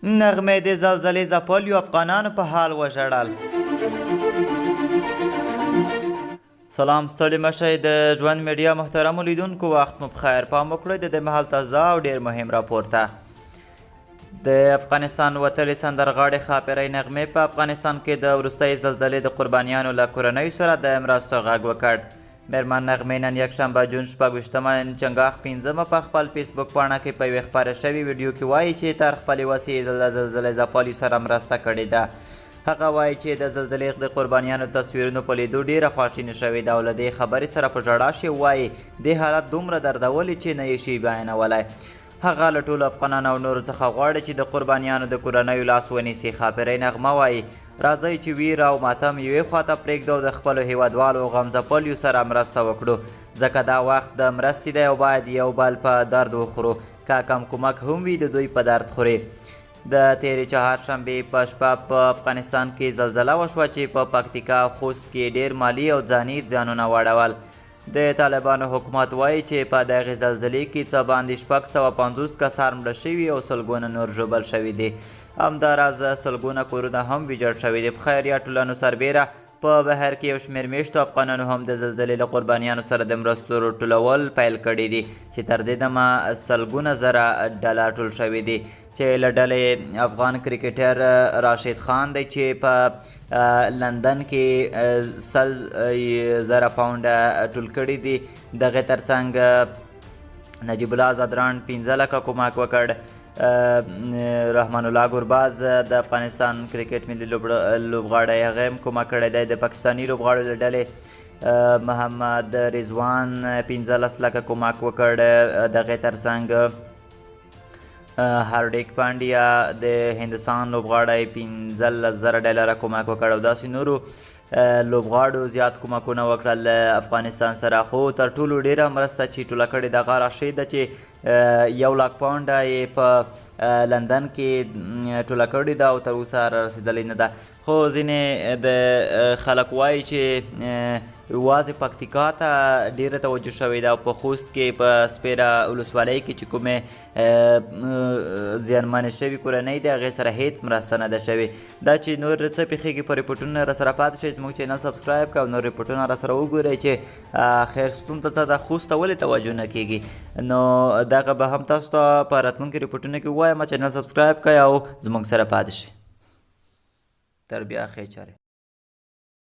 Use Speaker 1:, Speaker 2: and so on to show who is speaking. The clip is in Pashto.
Speaker 1: نغمې د زلزلې ځپلیو افغانانو په حال وژړل. سلام ستړي مشئ د ژوند میډیا محترمو لیدونکو وخت مو بخیر. پام وکړئ د دې مهال تازه او ډیر مهم راپور ته. د افغانستان وتلې سندرغاړې ښاپیرۍ نغمې په افغانستان کې د وروستۍ زلزلې د قربانیانو له کورنیو سره د مرستو غږ وکړ. میرمن نغمې نن یکشنبه جون 26 چنګاښ 5 په خپل فیسبوک پاڼه کې په یوې خپاره شوې ویډیو کې وایي چې تر خپلې وسې د زلزلې ځپالیو سره مرسته کړې ده. هغه وایي چې د زلزلې د قربانیانو تصویرونو په لیدو ډیره خواشیني شوې ده او له دې خبرې سره په ژړا شي وایي دې حالت دومره دردولي چې نه یې شي بیانولی. هغه له ټولو افغانانو او نورو څخه غواړي چې د قربانیانو د کورنیو لاس ونیسي. ښاپیرۍ نغمه وایي راځئ چې ویره او ماتم یوې خواته پرېږدو او د خپلو هیوادوالو غم ځپلیو سره مرسته وکړو ځکه دا وخت د مرستې دی او باید یو بل په درد وخورو که کم کومک هم وي د دوی په درد خوري. د تیرې چهارشنبې په شپه په افغانستان کې زلزله وشوه چې په پکتیکا او خوست کې ډیر مالي او ځاني زیانونه واړول. د طالبانو حکومت وایي چې په دغې زلزلې کې څه باندې 650 کسان مړه شوي او سلګونه نور ژوبل شوي دي. همداراز سلګونه کورونه هم ویجاړ شوي دي. په خیریه ټولنو سربیره په بهر کې یو شمېر میشتو افغانانو هم د زلزلې له قربانیانو سره د مرستو راټولول پیل کړي دي چې تر دې دمه سلګونه زره ډالر ټول شوي دي چې له ډلې افغان کرکټر راشد خان دی چې په لندن کې 100,000 پاونډه ټول کړي دي. دغې ترڅنګ نجیب الله زدران 15 لکه کومک وکړ. رحمان الله ګرباز د افغانستان کرکټ ملي لوبغاړی هغه هم کومک کړی دی. د پاکستاني لوبغاړو له ډلې محمد رضوان 15 لکه کومک وکړ. دغې ترڅنګ هاردیک پانډیا د هندوستان لوبغاړی 15,000 ډالره کومک وکړ او داسې نورو لوبغاړو زیات کومکونه وکړل افغانستان سره. خو تر ټولو ډیره مرسته چې ټوله کړې د هغه راشي ده چې 1,00,000 پاونډه یې په لندن کې ټوله کړې ده او تر اوسه رسېدلې نه ده. خو ځینې د خلک وایي چې یوازې پکتیکا ته ډیره توجه شوې ده او په خوست کې په سپیره ولسوالۍ کې چې کومې زیانمنې شوي کورنۍ دي هغې سره هیڅ مرسته نه ده شوې. دا چې نور څه پېښېږي په ریپورټونو راسره پاتې شئ. زموږ چینل سبسکرایب کړئ او نور ریپورټونه راسره وګورئ چې خیر ستونزه څه ده، خوست ته ولې توجه نه کیږي. نو دغه به هم تاسو ته په راتلونکي ریپورټونو کې ووایم. چینل سبسکرایب کړئ او زموږ سره پاتې شئ. تر بیا ښې چارې.